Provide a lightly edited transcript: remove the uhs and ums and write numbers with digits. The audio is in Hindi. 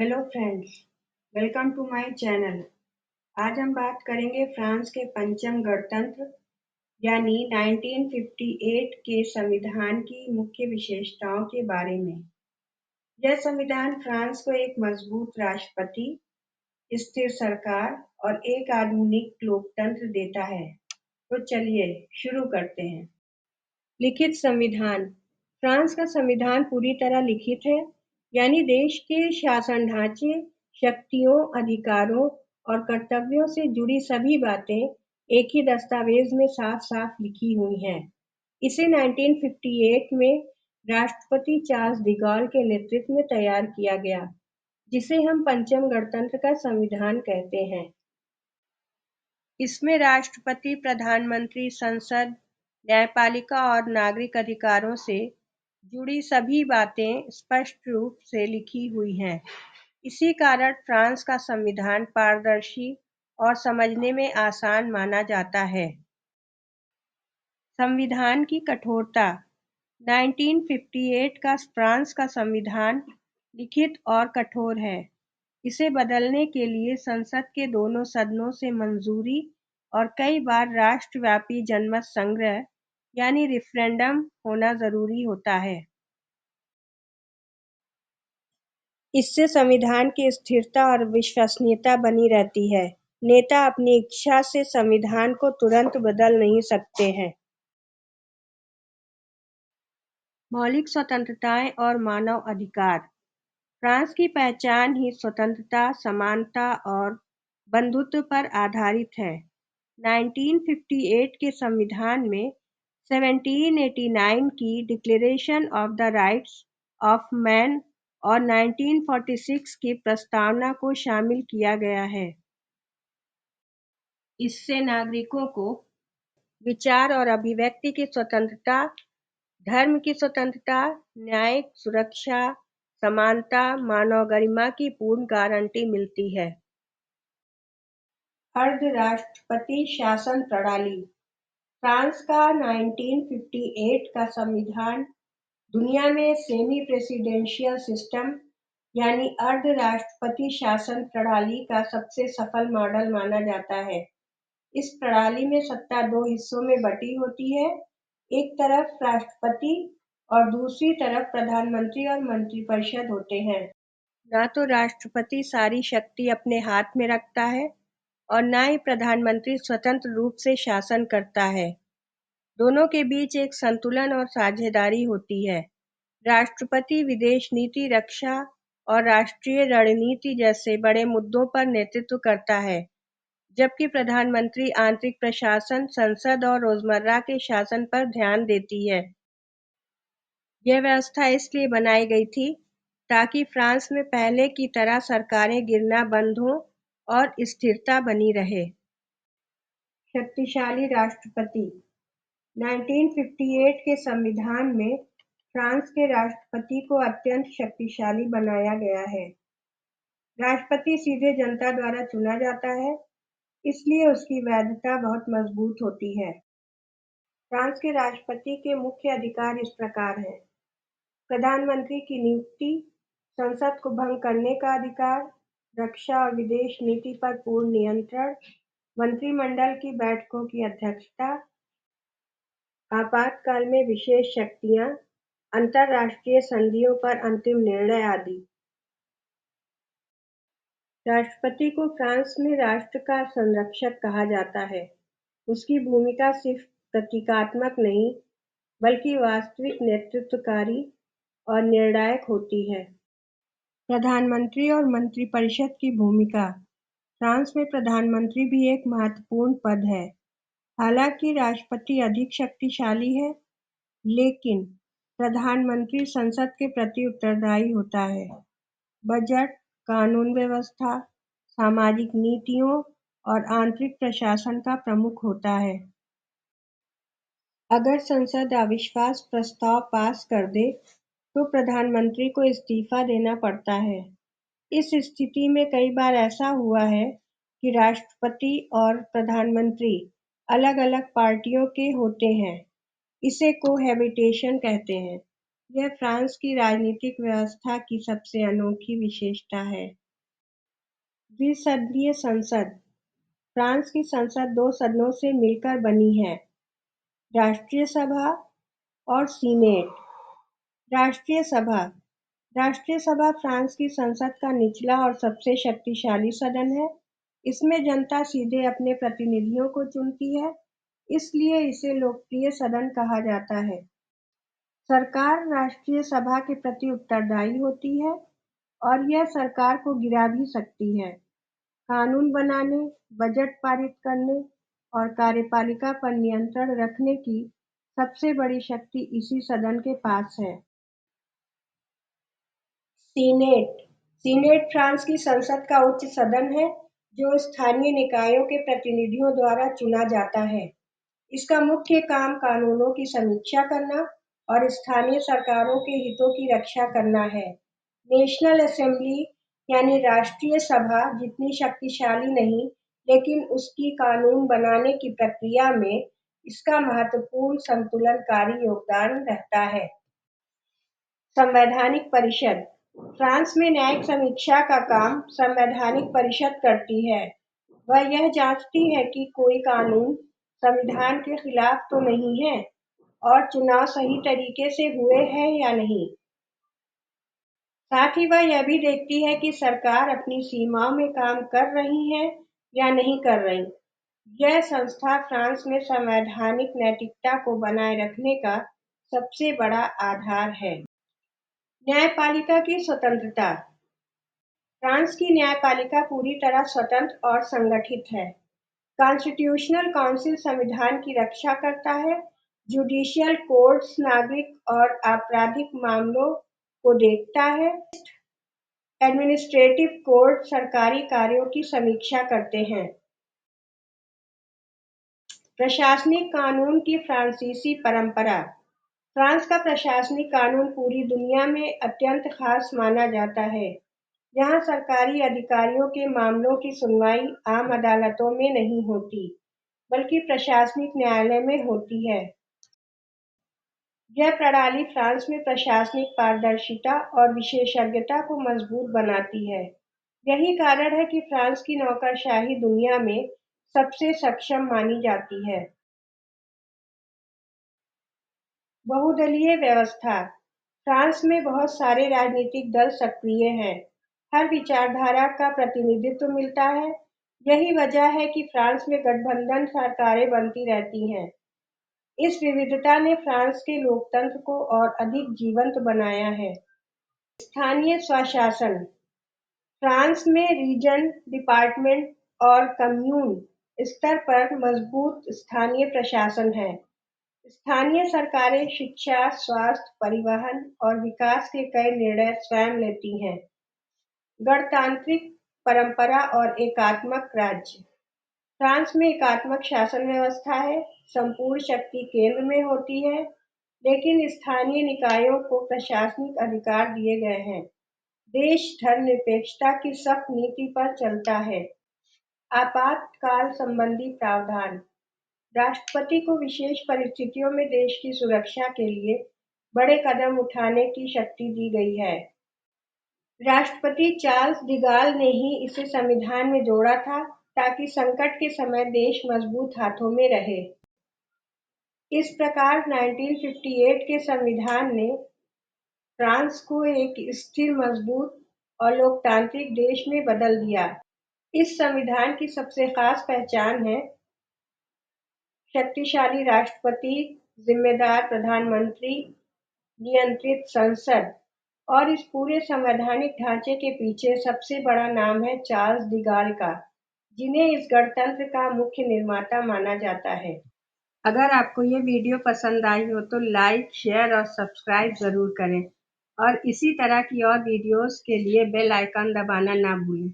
Hello friends, welcome to my channel. आज हम बात करेंगे फ्रांस के पंचम गणतंत्र यानी 1958 के संविधान की मुख्य विशेषताओं के बारे में। यह संविधान फ्रांस को एक मजबूत राष्ट्रपति, स्थिर सरकार और एक आधुनिक लोकतंत्र देता है। तो चलिए शुरू करते हैं। लिखित संविधान। फ्रांस का संविधान पूरी तरह लिखित है, यानी देश के शासन ढांचे, शक्तियों, अधिकारों और कर्तव्यों से जुड़ी सभी बातें एक ही दस्तावेज में साफ-साफ लिखी हुई हैं। इसे 1958 में राष्ट्रपति चार्ल्स डी गॉल के नेतृत्व में तैयार किया गया, जिसे हम पंचम गणतंत्र का संविधान कहते हैं। इसमें राष्ट्रपति, प्रधानमंत्री, संसद, न्यायपालिका और नागरिक अधिकारों से जुड़ी सभी बातें स्पष्ट रूप से लिखी हुई हैं। इसी कारण फ्रांस का संविधान पारदर्शी और समझने में आसान माना जाता है। संविधान की कठोरता। 1958 का फ्रांस का संविधान लिखित और कठोर है। इसे बदलने के लिए संसद के दोनों सदनों से मंजूरी और कई बार राष्ट्रव्यापी जनमत संग्रह यानी रेफरेंडम होना जरूरी होता है। इससे संविधान की स्थिरता और विश्वसनीयता बनी रहती है। नेता अपनी इच्छा से संविधान को तुरंत बदल नहीं सकते हैं। मौलिक स्वतंत्रताएं और मानव अधिकार। फ्रांस की पहचान ही स्वतंत्रता, समानता और बंधुत्व पर आधारित है। 1958 के संविधान में 1789 की declaration of the rights of man और 1946 की प्रस्तावना को शामिल किया गया है। इससे नागरिकों को विचार और अभिव्यक्ति की स्वतंत्रता, धर्म की स्वतंत्रता, न्यायिक सुरक्षा, समानता, मानव गरिमा की पूर्ण गारंटी मिलती है। अर्ध राष्ट्रपति शासन प्रणाली। फ्रांस का 1958 का संविधान दुनिया में सेमी प्रेसिडेंशियल सिस्टम यानी अर्ध राष्ट्रपति शासन प्रणाली का सबसे सफल मॉडल माना जाता है। इस प्रणाली में सत्ता दो हिस्सों में बटी होती है, एक तरफ राष्ट्रपति और दूसरी तरफ प्रधानमंत्री और मंत्रिपरिषद होते हैं। ना तो राष्ट्रपति सारी शक्ति अपने हाथ में रखता है और ना ही प्रधानमंत्री स्वतंत्र रूप से शासन करता है। दोनों के बीच एक संतुलन और साझेदारी होती है। राष्ट्रपति विदेश नीति, रक्षा और राष्ट्रीय रणनीति जैसे बड़े मुद्दों पर नेतृत्व करता है, जबकि प्रधानमंत्री आंतरिक प्रशासन, संसद और रोजमर्रा के शासन पर ध्यान देती है। यह व्यवस्था इसलिए बनाई गई थी ताकि फ्रांस में पहले की तरह सरकारें गिरना बंद हों और स्थिरता बनी रहे। शक्तिशाली राष्ट्रपति। 1958 के संविधान में फ्रांस के राष्ट्रपति को अत्यंत शक्तिशाली बनाया गया है। राष्ट्रपति सीधे जनता द्वारा चुना जाता है, इसलिए उसकी वैधता बहुत मजबूत होती है। फ्रांस के राष्ट्रपति के मुख्य अधिकार इस प्रकार हैं। प्रधानमंत्री की नियुक्ति, संसद को भंग करने का अधिकार, रक्षा और विदेश नीति पर पूर्ण नियंत्रण, मंत्रिमंडल की बैठकों की अध्यक्षता, आपातकाल में विशेष शक्तियां, अंतर्राष्ट्रीय संधियों पर अंतिम निर्णय आदि। राष्ट्रपति को फ्रांस में राष्ट्र का संरक्षक कहा जाता है। उसकी भूमिका सिर्फ प्रतीकात्मक नहीं, बल्कि वास्तविक नेतृत्वकारी और निर्णायक होती है। प्रधानमंत्री और मंत्रिपरिषद की भूमिका। फ्रांस में प्रधानमंत्री भी एक महत्वपूर्ण पद है। हालांकि राष्ट्रपति अधिक शक्तिशाली है, लेकिन प्रधानमंत्री संसद के प्रति उत्तरदायी होता है। बजट, कानून व्यवस्था, सामाजिक नीतियों और आंतरिक प्रशासन का प्रमुख होता है। अगर संसद अविश्वास प्रस्ताव पास कर दे, तो प्रधानमंत्री को इस्तीफा देना पड़ता है। इस स्थिति में कई बार ऐसा हुआ है कि राष्ट्रपति और प्रधानमंत्री अलग-अलग पार्टियों के होते हैं। इसे कोहैबिटेशन कहते हैं। यह फ्रांस की राजनीतिक व्यवस्था की सबसे अनोखी विशेषता है। द्विसदनीय संसद। फ्रांस की संसद दो सदनों से मिलकर बनी है, राष्ट्रीय सभा और सीनेट। राष्ट्रीय सभा। राष्ट्रीय सभा फ्रांस की संसद का निचला और सबसे शक्तिशाली सदन है। इसमें जनता सीधे अपने प्रतिनिधियों को चुनती है, इसलिए इसे लोकप्रिय सदन कहा जाता है। सरकार राष्ट्रीय सभा के प्रति उत्तरदायी होती है और यह सरकार को गिरा भी सकती है। कानून बनाने, बजट पारित करने और कार्यपालिका पर नियंत्रण रखने की सबसे बड़ी शक्ति इसी सदन के पास है। सीनेट। सीनेट फ्रांस की संसद का उच्च सदन है, जो स्थानीय निकायों के प्रतिनिधियों द्वारा चुना जाता है। इसका मुख्य काम कानूनों की समीक्षा करना और स्थानीय सरकारों के हितों की रक्षा करना है। नेशनल असेंबली यानी राष्ट्रीय सभा जितनी शक्तिशाली नहीं, लेकिन उसकी कानून बनाने की प्रक्रिया में इसका महत्वपूर्ण संतुलनकारी योगदान रहता है। संवैधानिक परिषद। फ्रांस में न्यायिक समीक्षा का काम संवैधानिक परिषद करती है। वह यह जांचती है कि कोई कानून संविधान के खिलाफ तो नहीं है और चुनाव सही तरीके से हुए हैं या नहीं। साथ ही वह यह भी देखती है कि सरकार अपनी सीमाओं में काम कर रही है या नहीं कर रही। यह संस्था फ्रांस में संवैधानिक नैतिकता को बनाए रखने का सबसे बड़ा आधार है। न्यायपालिका की स्वतंत्रता। फ्रांस की न्यायपालिका पूरी तरह स्वतंत्र और संगठित है। कॉन्स्टिट्यूशनल काउंसिल संविधान की रक्षा करता है। जुडिशियल कोर्ट्स नागरिक और आपराधिक मामलों को देखता है। एडमिनिस्ट्रेटिव कोर्ट सरकारी कार्यों की समीक्षा करते हैं। प्रशासनिक कानून की फ्रांसीसी परंपरा। फ्रांस का प्रशासनिक कानून पूरी दुनिया में अत्यंत खास माना जाता है। यहाँ सरकारी अधिकारियों के मामलों की सुनवाई आम अदालतों में नहीं होती, बल्कि प्रशासनिक न्यायालय में होती है। यह प्रणाली फ्रांस में प्रशासनिक पारदर्शिता और विशेषज्ञता को मजबूत बनाती है। यही कारण है कि फ्रांस की नौकरशाही दुनिया में सबसे सक्षम मानी जाती है। बहुदलीय व्यवस्था। फ्रांस में बहुत सारे राजनीतिक दल सक्रिय हैं। हर विचारधारा का प्रतिनिधित्व मिलता है। यही वजह है कि फ्रांस में गठबंधन सरकारें बनती रहती हैं। इस विविधता ने फ्रांस के लोकतंत्र को और अधिक जीवंत बनाया है। स्थानीय स्वशासन। फ्रांस में रीजन, डिपार्टमेंट और कम्यून स्तर पर मजबूत स्थानीय प्रशासन है। स्थानीय सरकारें शिक्षा, स्वास्थ्य, परिवहन और विकास के कई निर्णय स्वयं लेती हैं। गणतांत्रिक परंपरा और एकात्मक राज्य। फ्रांस में एकात्मक शासन व्यवस्था है। संपूर्ण शक्ति केंद्र में होती है, लेकिन स्थानीय निकायों को प्रशासनिक अधिकार दिए गए हैं। देश धर्मनिरपेक्षता की सख्त नीति पर चलता है। आपातकाल संबंधी प्रावधान। राष्ट्रपति को विशेष परिस्थितियों में देश की सुरक्षा के लिए बड़े कदम उठाने की शक्ति दी गई है। राष्ट्रपति चार्ल्स डी गाल ने ही इसे संविधान में जोड़ा था, ताकि संकट के समय देश मजबूत हाथों में रहे। इस प्रकार 1958 के संविधान ने फ्रांस को एक स्थिर, मजबूत और लोकतांत्रिक देश में बदल दिया। इस संविधान की सबसे खास पहचान है शक्तिशाली राष्ट्रपति, जिम्मेदार प्रधानमंत्री, नियंत्रित संसद और इस पूरे संवैधानिक ढांचे के पीछे सबसे बड़ा नाम है चार्ल्स डी गाल का, जिन्हें इस गणतंत्र का मुख्य निर्माता माना जाता है। अगर आपको ये वीडियो पसंद आई हो तो लाइक, शेयर और सब्सक्राइब ज़रूर करें और इसी तरह की और वीडियोस के लिए बेल आइकन दबाना ना भूलें।